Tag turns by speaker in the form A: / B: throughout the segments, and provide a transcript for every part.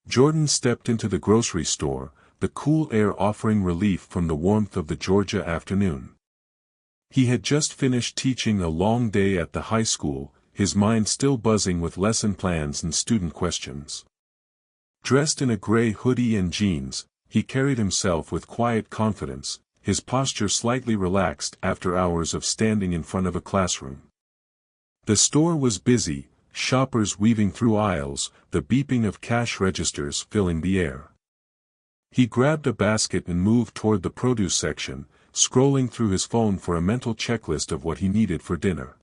A: Jordan stepped into the grocery store, the cool air offering relief from the warmth of the Georgia afternoon. He had just finished teaching a long day at the high school, his mind still buzzing with lesson plans and student questions. Dressed in a gray hoodie and jeans, he carried himself with quiet confidence, his posture slightly relaxed after hours of standing in front of a classroom. The store was busy, shoppers weaving through aisles, the beeping of cash registers filling the air. He grabbed a basket and moved toward the produce section, scrolling through his phone for a mental checklist of what he needed for dinner.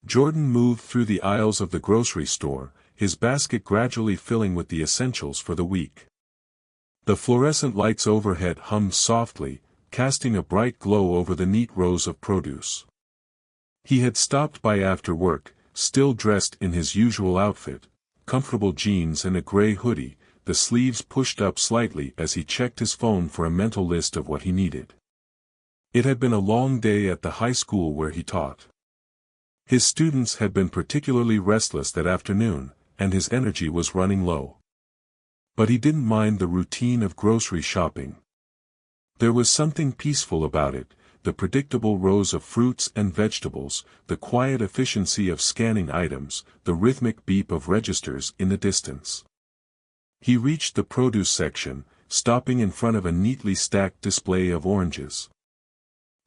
A: Jordan moved through the aisles of the grocery store, his basket gradually filling with the essentials for the week. The fluorescent lights overhead hummed softly, casting a bright glow over the neat rows of produce. He had stopped by after work, still dressed in his usual outfit, comfortable jeans and a gray hoodie, the sleeves pushed up slightly as he checked his phone for a mental list of what he needed. It had been a long day at the high school where he taught. His students had been particularly restless that afternoon, and his energy was running low. But he didn't mind the routine of grocery shopping. There was something peaceful about it, the predictable rows of fruits and vegetables, the quiet efficiency of scanning items, the rhythmic beep of registers in the distance. He reached the produce section, stopping in front of a neatly stacked display of oranges.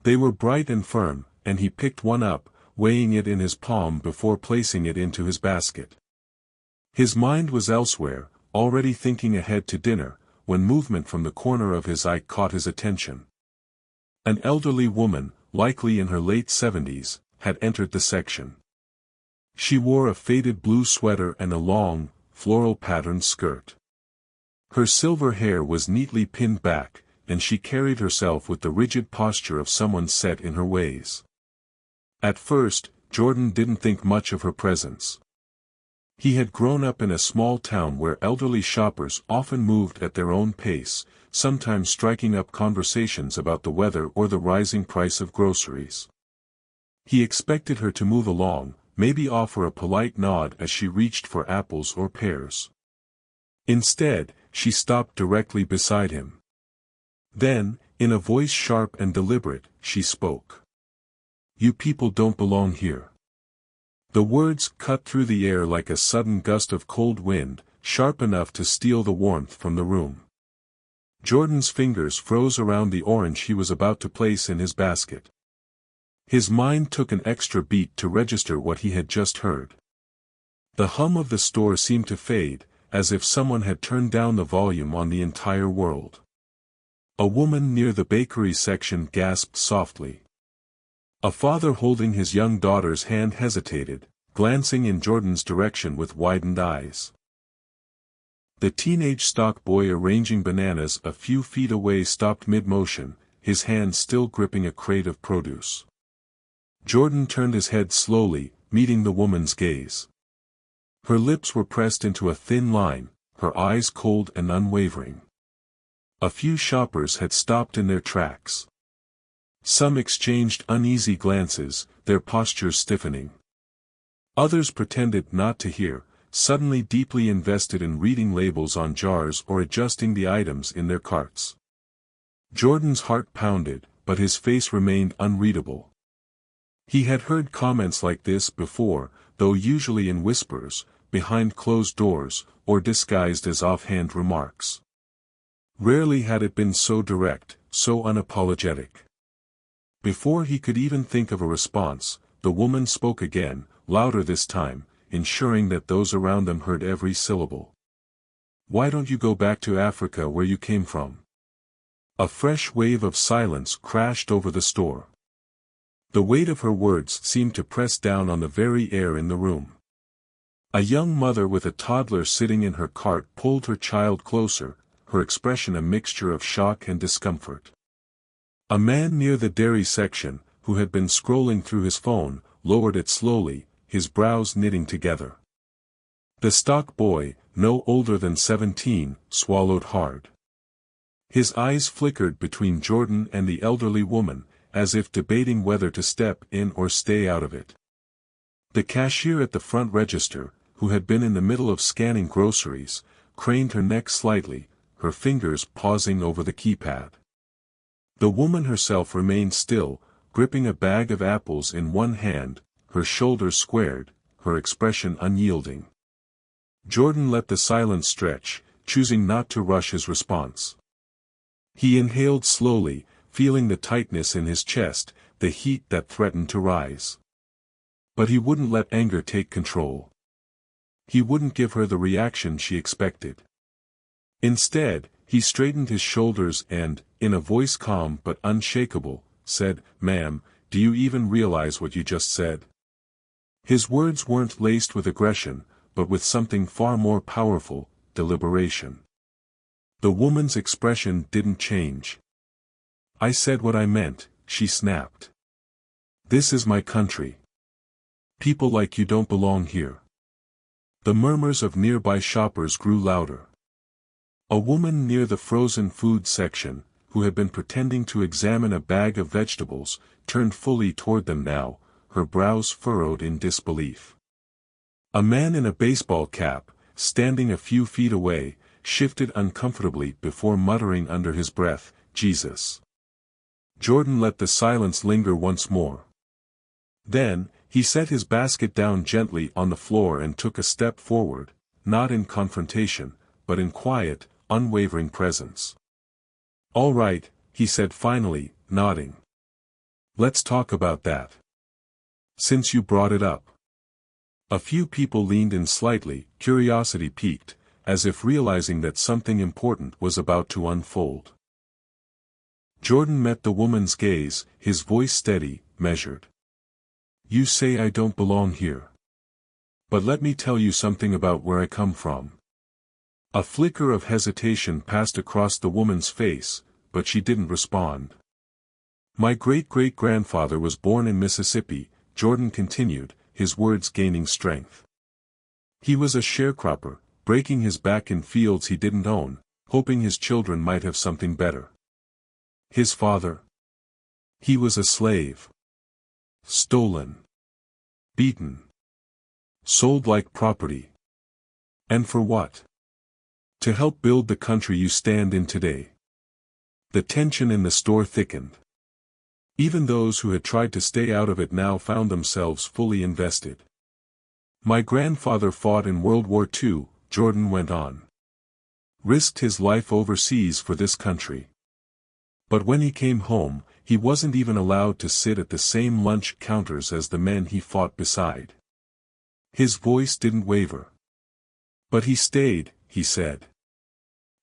A: They were bright and firm, and he picked one up, weighing it in his palm before placing it into his basket. His mind was elsewhere, already thinking ahead to dinner, when movement from the corner of his eye caught his attention. An elderly woman, likely in her late 70s, had entered the section. She wore a faded blue sweater and a long, floral-patterned skirt. Her silver hair was neatly pinned back, and she carried herself with the rigid posture of someone set in her ways. At first, Jordan didn't think much of her presence. He had grown up in a small town where elderly shoppers often moved at their own pace, sometimes striking up conversations about the weather or the rising price of groceries. He expected her to move along, maybe offer a polite nod as she reached for apples or pears. Instead, she stopped directly beside him. Then, in a voice sharp and deliberate, she spoke. "You people don't belong here." The words cut through the air like a sudden gust of cold wind, sharp enough to steal the warmth from the room. Jordan's fingers froze around the orange he was about to place in his basket. His mind took an extra beat to register what he had just heard. The hum of the store seemed to fade, as if someone had turned down the volume on the entire world. A woman near the bakery section gasped softly. A father holding his young daughter's hand hesitated, glancing in Jordan's direction with widened eyes. The teenage stock boy arranging bananas a few feet away stopped mid-motion, his hand still gripping a crate of produce. Jordan turned his head slowly, meeting the woman's gaze. Her lips were pressed into a thin line, her eyes cold and unwavering. A few shoppers had stopped in their tracks. Some exchanged uneasy glances, their postures stiffening. Others pretended not to hear, suddenly deeply invested in reading labels on jars or adjusting the items in their carts. Jordan's heart pounded, but his face remained unreadable. He had heard comments like this before, though usually in whispers, behind closed doors, or disguised as offhand remarks. Rarely had it been so direct, so unapologetic. Before he could even think of a response, the woman spoke again, louder this time, ensuring that those around them heard every syllable. "Why don't you go back to Africa where you came from?" A fresh wave of silence crashed over the store. The weight of her words seemed to press down on the very air in the room. A young mother with a toddler sitting in her cart pulled her child closer, her expression a mixture of shock and discomfort. A man near the dairy section, who had been scrolling through his phone, lowered it slowly, his brows knitting together. The stock boy, no older than 17, swallowed hard. His eyes flickered between Jordan and the elderly woman, as if debating whether to step in or stay out of it. The cashier at the front register, who had been in the middle of scanning groceries, craned her neck slightly, her fingers pausing over the keypad. The woman herself remained still, gripping a bag of apples in one hand, her shoulders squared, her expression unyielding. Jordan let the silence stretch, choosing not to rush his response. He inhaled slowly, feeling the tightness in his chest, the heat that threatened to rise. But he wouldn't let anger take control. He wouldn't give her the reaction she expected. Instead, he straightened his shoulders and, in a voice calm but unshakable, said, "Ma'am, do you even realize what you just said?" His words weren't laced with aggression, but with something far more powerful, deliberation. The woman's expression didn't change. "I said what I meant," she snapped. "This is my country. People like you don't belong here." The murmurs of nearby shoppers grew louder. A woman near the frozen food section, who had been pretending to examine a bag of vegetables, turned fully toward them now, her brows furrowed in disbelief. A man in a baseball cap, standing a few feet away, shifted uncomfortably before muttering under his breath, "Jesus." Jordan let the silence linger once more. Then, he set his basket down gently on the floor and took a step forward, not in confrontation, but in quiet, unwavering presence. "All right," he said finally, nodding. "Let's talk about that. Since you brought it up." A few people leaned in slightly, curiosity piqued, as if realizing that something important was about to unfold. Jordan met the woman's gaze, his voice steady, measured. "You say I don't belong here. But let me tell you something about where I come from." A flicker of hesitation passed across the woman's face, but she didn't respond. "My great-great-grandfather was born in Mississippi," Jordan continued, his words gaining strength. "He was a sharecropper, breaking his back in fields he didn't own, hoping his children might have something better. His father? He was a slave. Stolen. Beaten. Sold like property. And for what? To help build the country you stand in today." The tension in the store thickened. Even those who had tried to stay out of it now found themselves fully invested. "My grandfather fought in World War II," Jordan went on. "Risked his life overseas for this country. But when he came home, he wasn't even allowed to sit at the same lunch counters as the men he fought beside." His voice didn't waver. "But he stayed," he said.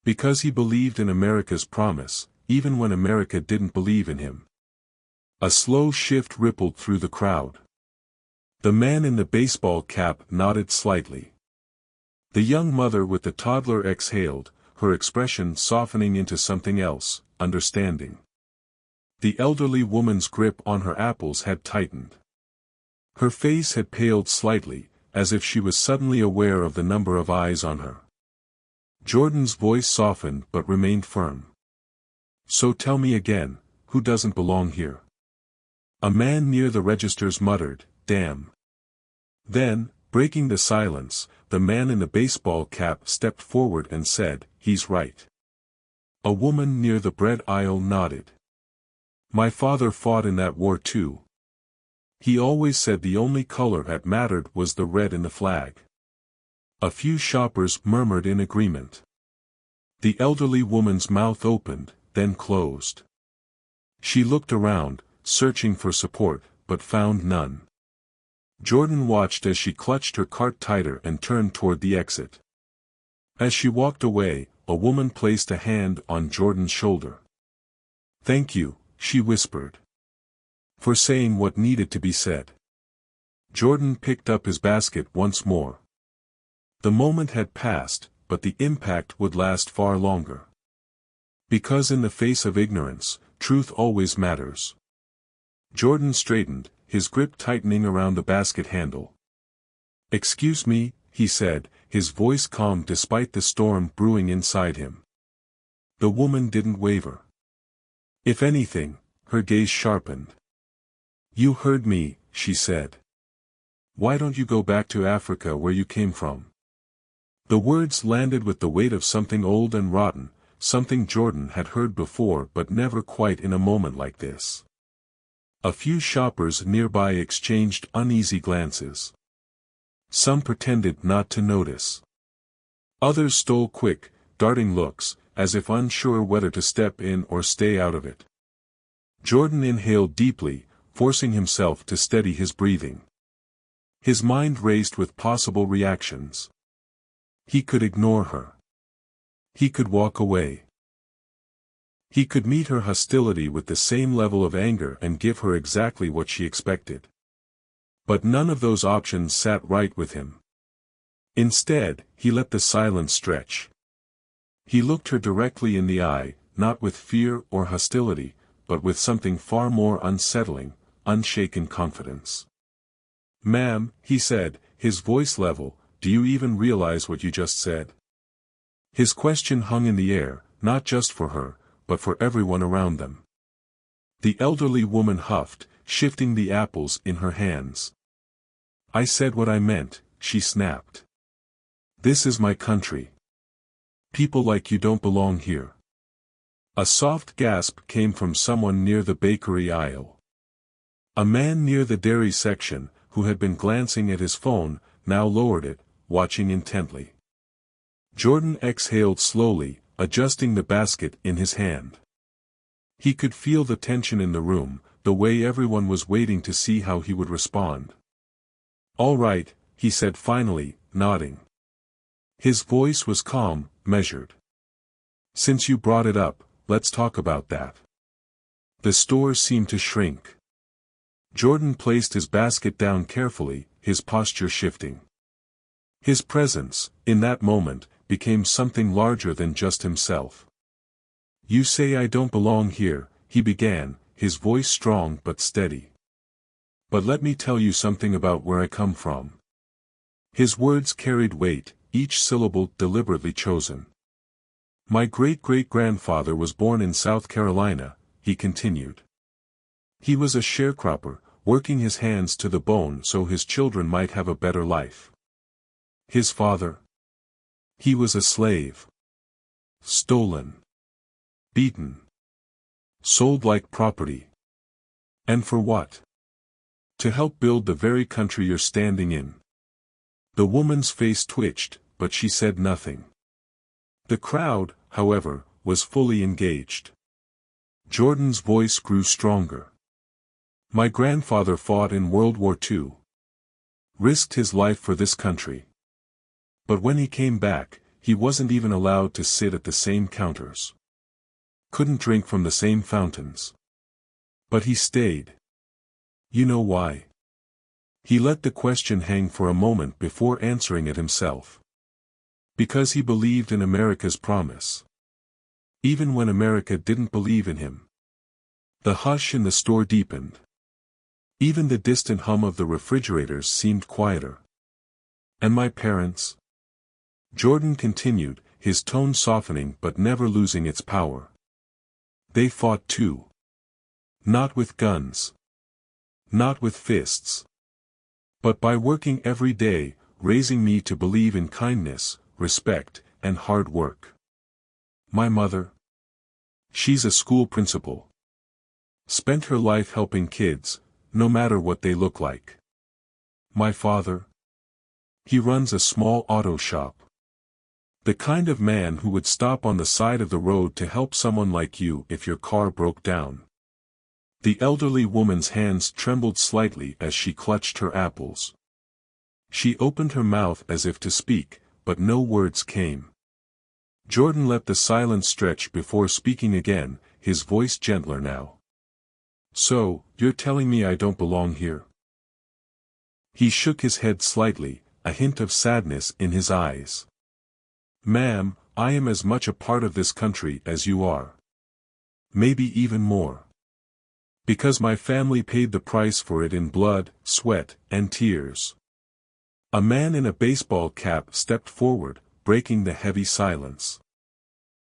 A: "Because he believed in America's promise, even when America didn't believe in him." A slow shift rippled through the crowd. The man in the baseball cap nodded slightly. The young mother with the toddler exhaled, her expression softening into something else, understanding. The elderly woman's grip on her apples had tightened. Her face had paled slightly, as if she was suddenly aware of the number of eyes on her. Jordan's voice softened but remained firm. "So tell me again, who doesn't belong here?" A man near the registers muttered, "Damn." Then, breaking the silence, the man in the baseball cap stepped forward and said, "He's right." A woman near the bread aisle nodded. "My father fought in that war too. He always said the only color that mattered was the red in the flag." A few shoppers murmured in agreement. The elderly woman's mouth opened, then closed. She looked around, searching for support, but found none. Jordan watched as she clutched her cart tighter and turned toward the exit. As she walked away, a woman placed a hand on Jordan's shoulder. "Thank you," she whispered. "For saying what needed to be said." Jordan picked up his basket once more. The moment had passed, but the impact would last far longer. Because in the face of ignorance, truth always matters. Jordan straightened, his grip tightening around the basket handle. "Excuse me," he said, his voice calm despite the storm brewing inside him. The woman didn't waver. If anything, her gaze sharpened. "You heard me," she said. "Why don't you go back to Africa where you came from? The words landed with the weight of something old and rotten, something Jordan had heard before but never quite in a moment like this. A few shoppers nearby exchanged uneasy glances. Some pretended not to notice. Others stole quick, darting looks, as if unsure whether to step in or stay out of it. Jordan inhaled deeply, forcing himself to steady his breathing. His mind raced with possible reactions. He could ignore her. He could walk away. He could meet her hostility with the same level of anger and give her exactly what she expected. But none of those options sat right with him. Instead, he let the silence stretch. He looked her directly in the eye, not with fear or hostility, but with something far more unsettling, unshaken confidence. "Ma'am," he said, his voice level, "do you even realize what you just said?" His question hung in the air, not just for her, but for everyone around them. The elderly woman huffed, shifting the apples in her hands. "I said what I meant," she snapped. "This is my country. People like you don't belong here." A soft gasp came from someone near the bakery aisle. A man near the dairy section, who had been glancing at his phone, now lowered it, watching intently. Jordan exhaled slowly, adjusting the basket in his hand. He could feel the tension in the room, the way everyone was waiting to see how he would respond. "All right," he said finally, nodding. His voice was calm, measured. "Since you brought it up, let's talk about that." The store seemed to shrink. Jordan placed his basket down carefully, his posture shifting. His presence, in that moment, became something larger than just himself. "You say I don't belong here," he began, his voice strong but steady. "But let me tell you something about where I come from." His words carried weight, each syllable deliberately chosen. "My great-great-grandfather was born in South Carolina," he continued. "He was a sharecropper, working his hands to the bone so his children might have a better life. His father? He was a slave. Stolen. Beaten. Sold like property. And for what? To help build the very country you're standing in." The woman's face twitched, but she said nothing. The crowd, however, was fully engaged. Jordan's voice grew stronger. "My grandfather fought in World War II. Risked his life for this country. But when he came back, he wasn't even allowed to sit at the same counters. Couldn't drink from the same fountains. But he stayed. You know why?" He let the question hang for a moment before answering it himself. "Because he believed in America's promise. Even when America didn't believe in him." The hush in the store deepened. Even the distant hum of the refrigerators seemed quieter. "And my parents?" Jordan continued, his tone softening but never losing its power. "They fought too. Not with guns. Not with fists. But by working every day, raising me to believe in kindness, respect, and hard work. My mother? She's a school principal. Spent her life helping kids, no matter what they look like. My father? He runs a small auto shop. The kind of man who would stop on the side of the road to help someone like you if your car broke down." The elderly woman's hands trembled slightly as she clutched her apples. She opened her mouth as if to speak, but no words came. Jordan let the silence stretch before speaking again, his voice gentler now. "So, you're telling me I don't belong here?" He shook his head slightly, a hint of sadness in his eyes. "Ma'am, I am as much a part of this country as you are. Maybe even more. Because my family paid the price for it in blood, sweat, and tears." A man in a baseball cap stepped forward, breaking the heavy silence.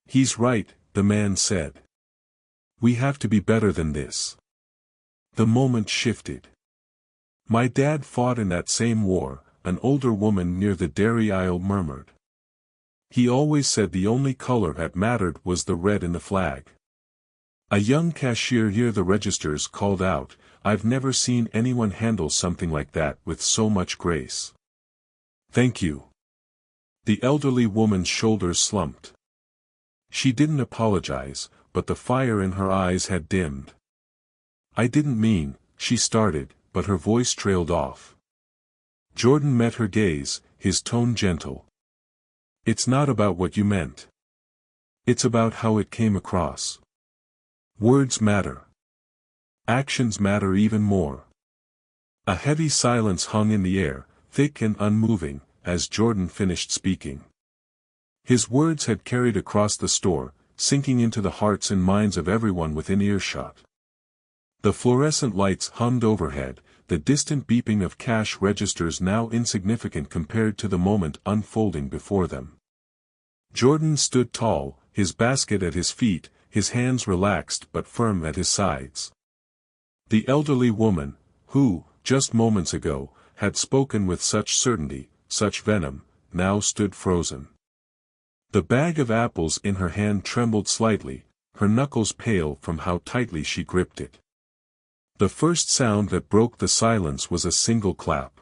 A: "He's right," the man said. "We have to be better than this." The moment shifted. "My dad fought in that same war," an older woman near the dairy aisle murmured. He always said the only color that mattered was the red in the flag. A young cashier near the registers called out, "I've never seen anyone handle something like that with so much grace." "Thank you." The elderly woman's shoulders slumped. She didn't apologize, but the fire in her eyes had dimmed. "I didn't mean," she started, but her voice trailed off. Jordan met her gaze, his tone gentle. "It's not about what you meant. It's about how it came across. Words matter. Actions matter even more." A heavy silence hung in the air, thick and unmoving, as Jordan finished speaking. His words had carried across the store, sinking into the hearts and minds of everyone within earshot. The fluorescent lights hummed overhead, the distant beeping of cash registers now insignificant compared to the moment unfolding before them. Jordan stood tall, his basket at his feet, his hands relaxed but firm at his sides. The elderly woman, who, just moments ago, had spoken with such certainty, such venom, now stood frozen. The bag of apples in her hand trembled slightly, her knuckles pale from how tightly she gripped it. The first sound that broke the silence was a single clap.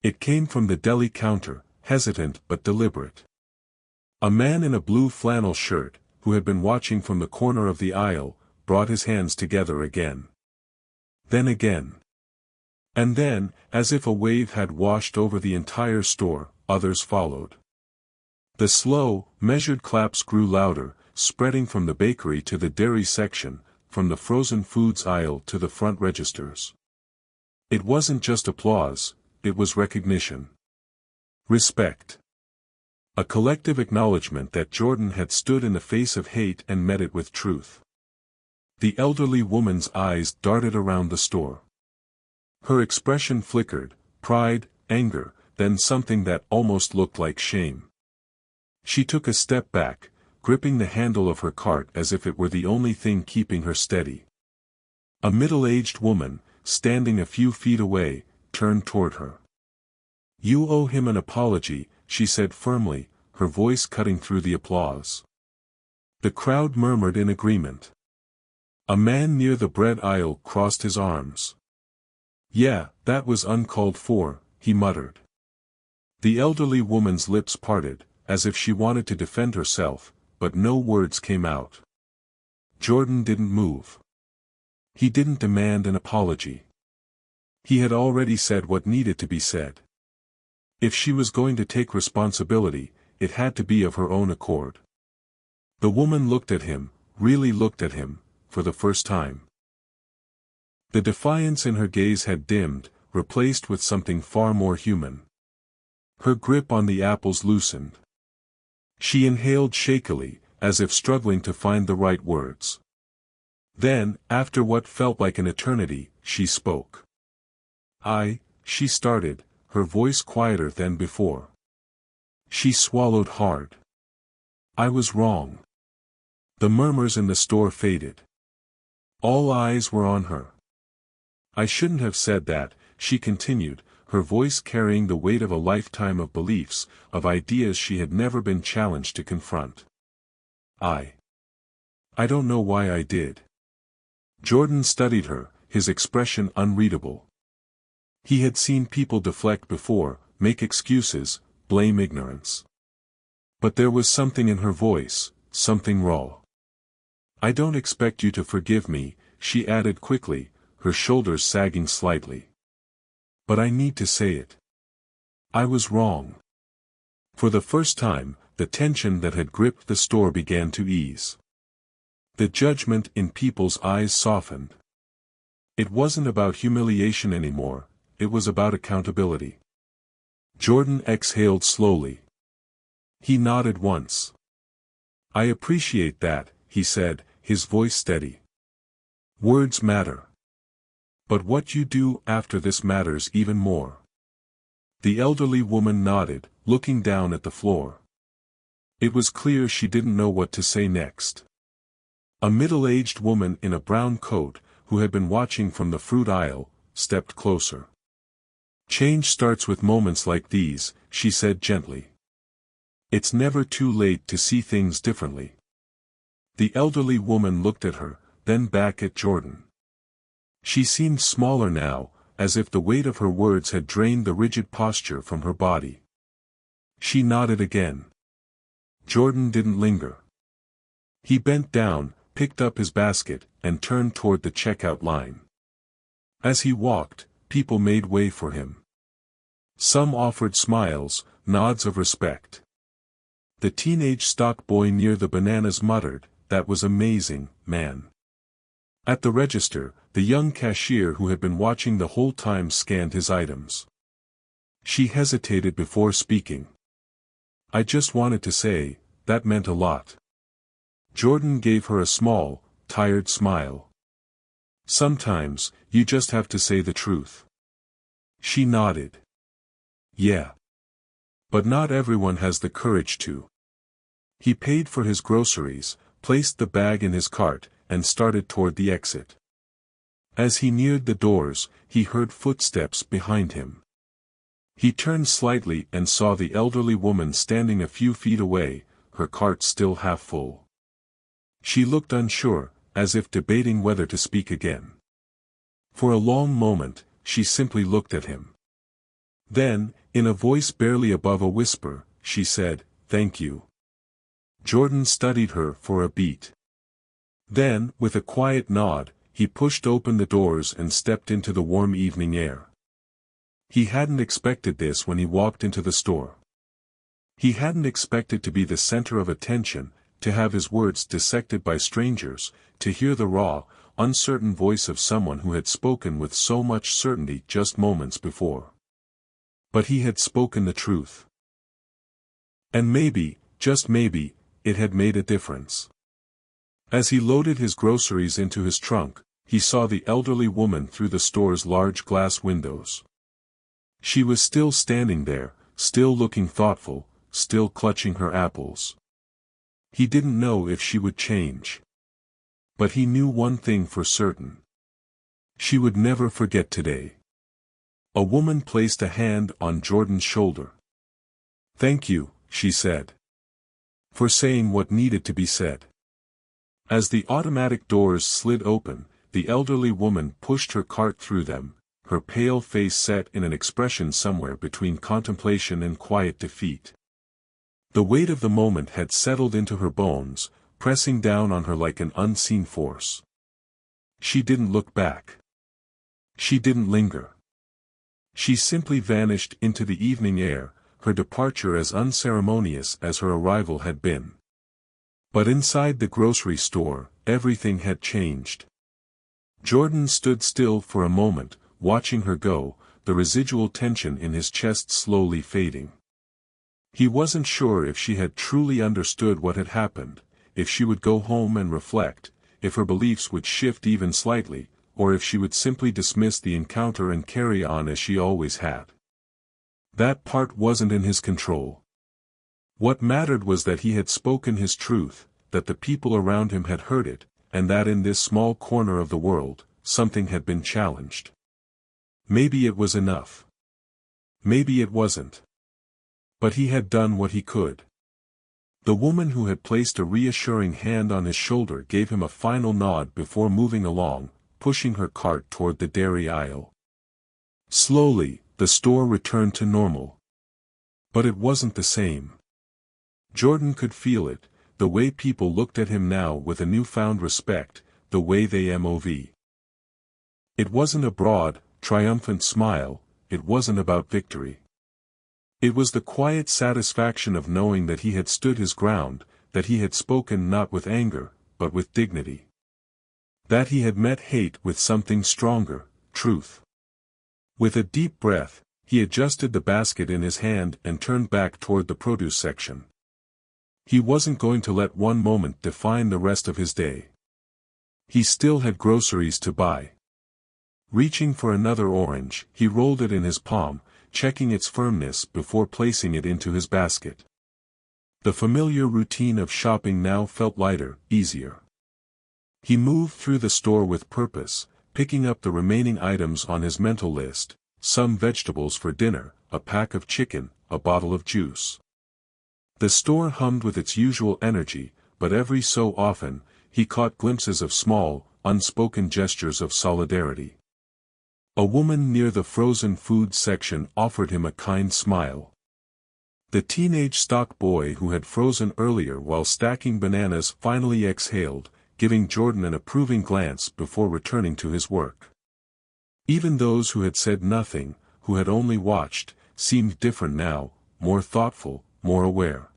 A: It came from the deli counter, hesitant but deliberate. A man in a blue flannel shirt, who had been watching from the corner of the aisle, brought his hands together again. Then again. And then, as if a wave had washed over the entire store, others followed. The slow, measured claps grew louder, spreading from the bakery to the dairy section, from the frozen foods aisle to the front registers. It wasn't just applause, it was recognition. Respect. A collective acknowledgement that Jordan had stood in the face of hate and met it with truth. The elderly woman's eyes darted around the store. Her expression flickered, pride, anger, then something that almost looked like shame. She took a step back, gripping the handle of her cart as if it were the only thing keeping her steady. A middle-aged woman, standing a few feet away, turned toward her. "You owe him an apology," she said firmly, her voice cutting through the applause. The crowd murmured in agreement. A man near the bread aisle crossed his arms. "Yeah, that was uncalled for," he muttered. The elderly woman's lips parted, as if she wanted to defend herself, but no words came out. Jordan didn't move. He didn't demand an apology. He had already said what needed to be said. If she was going to take responsibility, it had to be of her own accord. The woman looked at him, really looked at him, for the first time. The defiance in her gaze had dimmed, replaced with something far more human. Her grip on the apples loosened. She inhaled shakily, as if struggling to find the right words. Then, after what felt like an eternity, she spoke. She started, her voice quieter than before. She swallowed hard. "I was wrong." The murmurs in the store faded. All eyes were on her. "I shouldn't have said that," she continued, her voice carrying the weight of a lifetime of beliefs, of ideas she had never been challenged to confront. I don't know why I did." Jordan studied her, his expression unreadable. He had seen people deflect before, make excuses, blame ignorance. But there was something in her voice, something raw. "I don't expect you to forgive me," she added quickly, her shoulders sagging slightly. "But I need to say it. I was wrong." For the first time, the tension that had gripped the store began to ease. The judgment in people's eyes softened. It wasn't about humiliation anymore, it was about accountability. Jordan exhaled slowly. He nodded once. "I appreciate that," he said, his voice steady. "Words matter. But what you do after this matters even more." The elderly woman nodded, looking down at the floor. It was clear she didn't know what to say next. A middle-aged woman in a brown coat, who had been watching from the fruit aisle, stepped closer. "Change starts with moments like these," she said gently. It's never too late to see things differently. The elderly woman looked at her, then back at Jordan. She seemed smaller now, as if the weight of her words had drained the rigid posture from her body. She nodded again. Jordan didn't linger. He bent down, picked up his basket, and turned toward the checkout line. As he walked, people made way for him. Some offered smiles, nods of respect. The teenage stock boy near the bananas muttered, "That was amazing, man." At the register, the young cashier who had been watching the whole time scanned his items. She hesitated before speaking. "I just wanted to say, that meant a lot." Jordan gave her a small, tired smile. "Sometimes, you just have to say the truth." She nodded. "Yeah. But not everyone has the courage to." He paid for his groceries, placed the bag in his cart, and started toward the exit. As he neared the doors, he heard footsteps behind him. He turned slightly and saw the elderly woman standing a few feet away, her cart still half full. She looked unsure, as if debating whether to speak again. For a long moment, she simply looked at him. Then, in a voice barely above a whisper, she said, "Thank you." Jordan studied her for a beat. Then, with a quiet nod, he pushed open the doors and stepped into the warm evening air. He hadn't expected this when he walked into the store. He hadn't expected to be the center of attention, to have his words dissected by strangers, to hear the raw, uncertain voice of someone who had spoken with so much certainty just moments before. But he had spoken the truth. And maybe, just maybe, it had made a difference. As he loaded his groceries into his trunk, he saw the elderly woman through the store's large glass windows. She was still standing there, still looking thoughtful, still clutching her apples. He didn't know if she would change. But he knew one thing for certain. She would never forget today. A woman placed a hand on Jordan's shoulder. "Thank you," she said. "For saying what needed to be said." As the automatic doors slid open, the elderly woman pushed her cart through them, her pale face set in an expression somewhere between contemplation and quiet defeat. The weight of the moment had settled into her bones, pressing down on her like an unseen force. She didn't look back. She didn't linger. She simply vanished into the evening air, her departure as unceremonious as her arrival had been. But inside the grocery store, everything had changed. Jordan stood still for a moment, watching her go, the residual tension in his chest slowly fading. He wasn't sure if she had truly understood what had happened, if she would go home and reflect, if her beliefs would shift even slightly, or if she would simply dismiss the encounter and carry on as she always had. That part wasn't in his control. What mattered was that he had spoken his truth, that the people around him had heard it, and that in this small corner of the world, something had been challenged. Maybe it was enough. Maybe it wasn't. But he had done what he could. The woman who had placed a reassuring hand on his shoulder gave him a final nod before moving along, pushing her cart toward the dairy aisle. Slowly, the store returned to normal. But it wasn't the same. Jordan could feel it, the way people looked at him now with a newfound respect, the way they moved. It wasn't a broad, triumphant smile, it wasn't about victory. It was the quiet satisfaction of knowing that he had stood his ground, that he had spoken not with anger, but with dignity. That he had met hate with something stronger, truth. With a deep breath, he adjusted the basket in his hand and turned back toward the produce section. He wasn't going to let one moment define the rest of his day. He still had groceries to buy. Reaching for another orange, he rolled it in his palm, checking its firmness before placing it into his basket. The familiar routine of shopping now felt lighter, easier. He moved through the store with purpose, picking up the remaining items on his mental list, some vegetables for dinner, a pack of chicken, a bottle of juice. The store hummed with its usual energy, but every so often, he caught glimpses of small, unspoken gestures of solidarity. A woman near the frozen food section offered him a kind smile. The teenage stock boy who had frozen earlier while stacking bananas finally exhaled, giving Jordan an approving glance before returning to his work. Even those who had said nothing, who had only watched, seemed different now, more thoughtful, more aware.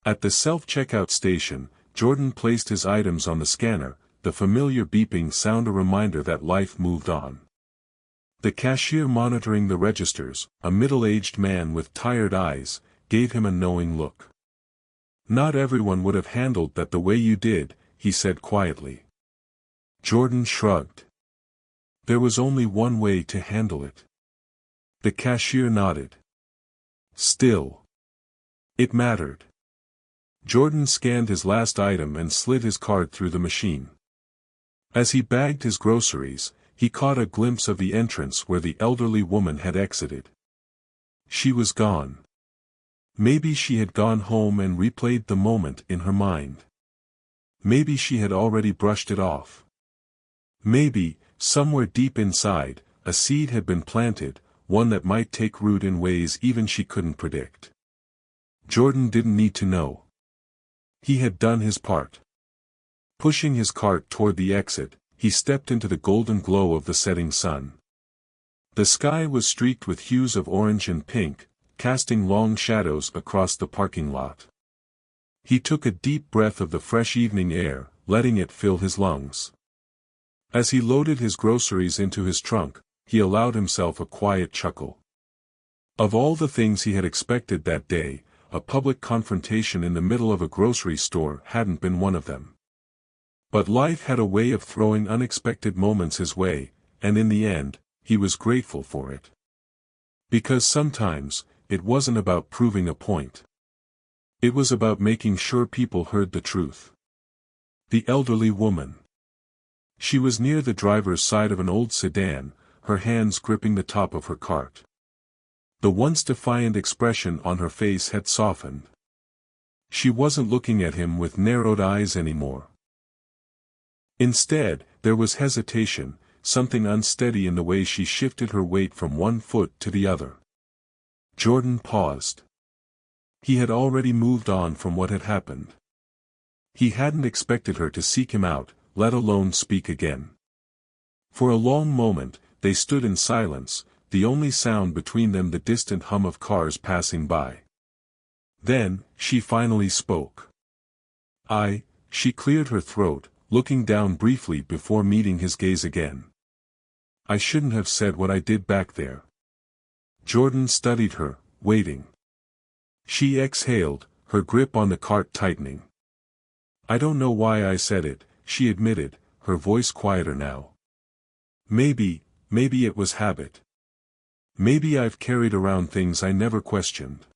A: At the self-checkout station, Jordan placed his items on the scanner, the familiar beeping sound a reminder that life moved on. The cashier monitoring the registers, a middle-aged man with tired eyes, gave him a knowing look. "Not everyone would have handled that the way you did," he said quietly. Jordan shrugged. "There was only one way to handle it." The cashier nodded. Still, it mattered. Jordan scanned his last item and slid his card through the machine. As he bagged his groceries, he caught a glimpse of the entrance where the elderly woman had exited. She was gone. Maybe she had gone home and replayed the moment in her mind. Maybe she had already brushed it off. Maybe, somewhere deep inside, a seed had been planted, one that might take root in ways even she couldn't predict. Jordan didn't need to know. He had done his part. Pushing his cart toward the exit, he stepped into the golden glow of the setting sun. The sky was streaked with hues of orange and pink, casting long shadows across the parking lot. He took a deep breath of the fresh evening air, letting it fill his lungs. As he loaded his groceries into his trunk, he allowed himself a quiet chuckle. Of all the things he had expected that day, a public confrontation in the middle of a grocery store hadn't been one of them. But life had a way of throwing unexpected moments his way, and in the end, he was grateful for it. Because sometimes, it wasn't about proving a point. It was about making sure people heard the truth. The elderly woman. She was near the driver's side of an old sedan, her hands gripping the top of her cart. The once defiant expression on her face had softened. She wasn't looking at him with narrowed eyes anymore. Instead, there was hesitation, something unsteady in the way she shifted her weight from one foot to the other. Jordan paused. He had already moved on from what had happened. He hadn't expected her to seek him out, let alone speak again. For a long moment, they stood in silence, the only sound between them the distant hum of cars passing by. Then, she finally spoke. She cleared her throat, looking down briefly before meeting his gaze again. "I shouldn't have said what I did back there." Jordan studied her, waiting. She exhaled, her grip on the cart tightening. "I don't know why I said it," she admitted, her voice quieter now. Maybe it was habit. Maybe I've carried around things I never questioned."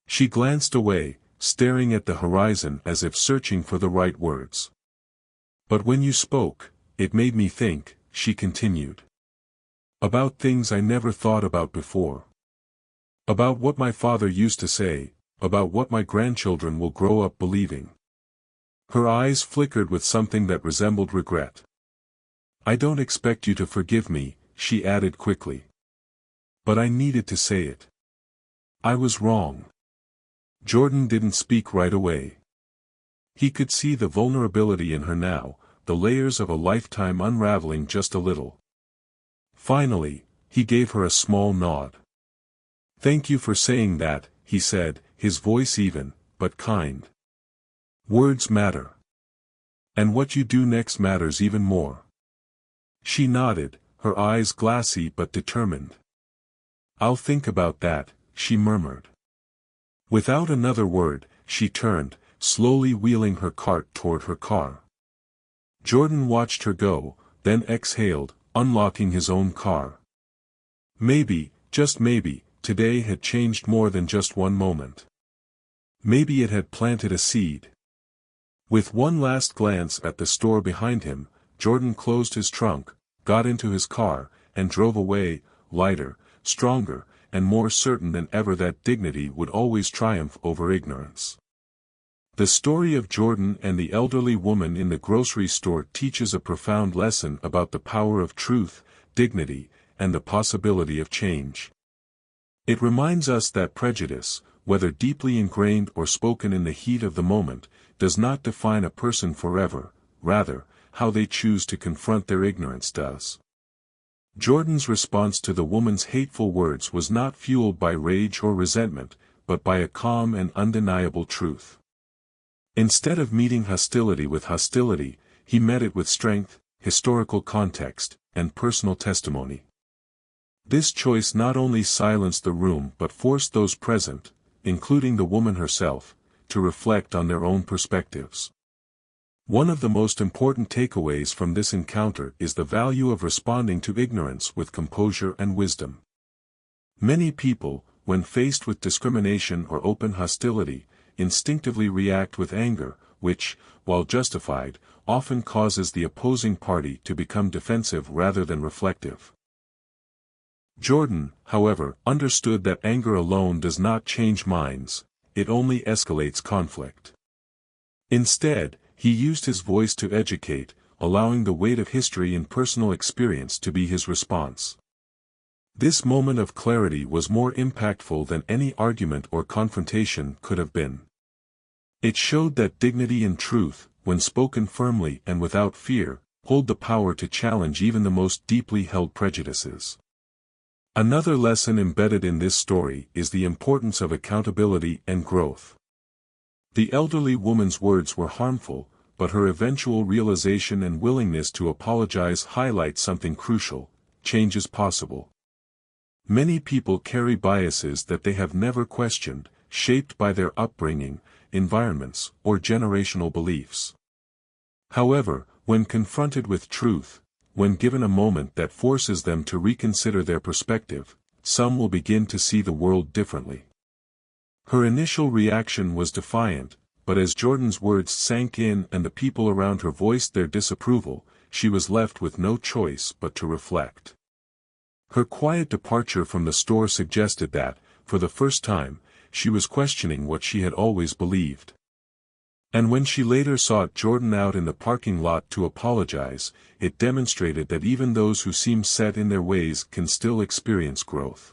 A: She glanced away, staring at the horizon as if searching for the right words. "But when you spoke, it made me think," she continued. "About things I never thought about before. About what my father used to say, about what my grandchildren will grow up believing." Her eyes flickered with something that resembled regret. "I don't expect you to forgive me," she added quickly. "But I needed to say it. I was wrong." Jordan didn't speak right away. He could see the vulnerability in her now, the layers of a lifetime unraveling just a little. Finally, he gave her a small nod. "Thank you for saying that," he said, his voice even, but kind. "Words matter. And what you do next matters even more." She nodded, her eyes glassy but determined. "I'll think about that," she murmured. Without another word, she turned, slowly wheeling her cart toward her car. Jordan watched her go, then exhaled, unlocking his own car. Maybe, just maybe, today had changed more than just one moment. Maybe it had planted a seed. With one last glance at the store behind him, Jordan closed his trunk, got into his car, and drove away, lighter, stronger, and more certain than ever that dignity would always triumph over ignorance. The story of Jordan and the elderly woman in the grocery store teaches a profound lesson about the power of truth, dignity, and the possibility of change. It reminds us that prejudice, whether deeply ingrained or spoken in the heat of the moment, does not define a person forever, rather, how they choose to confront their ignorance does. Jordan's response to the woman's hateful words was not fueled by rage or resentment, but by a calm and undeniable truth. Instead of meeting hostility with hostility, he met it with strength, historical context, and personal testimony. This choice not only silenced the room but forced those present, including the woman herself, to reflect on their own perspectives. One of the most important takeaways from this encounter is the value of responding to ignorance with composure and wisdom. Many people, when faced with discrimination or open hostility, instinctively react with anger, which, while justified, often causes the opposing party to become defensive rather than reflective. Jordan, however, understood that anger alone does not change minds, it only escalates conflict. Instead, he used his voice to educate, allowing the weight of history and personal experience to be his response. This moment of clarity was more impactful than any argument or confrontation could have been. It showed that dignity and truth, when spoken firmly and without fear, hold the power to challenge even the most deeply held prejudices. Another lesson embedded in this story is the importance of accountability and growth. The elderly woman's words were harmful, but her eventual realization and willingness to apologize highlight something crucial: change is possible. Many people carry biases that they have never questioned, shaped by their upbringing, environments, or generational beliefs. However, when confronted with truth, when given a moment that forces them to reconsider their perspective, some will begin to see the world differently. Her initial reaction was defiant, but as Jordan's words sank in and the people around her voiced their disapproval, she was left with no choice but to reflect. Her quiet departure from the store suggested that, for the first time, she was questioning what she had always believed. And when she later sought Jordan out in the parking lot to apologize, it demonstrated that even those who seem set in their ways can still experience growth.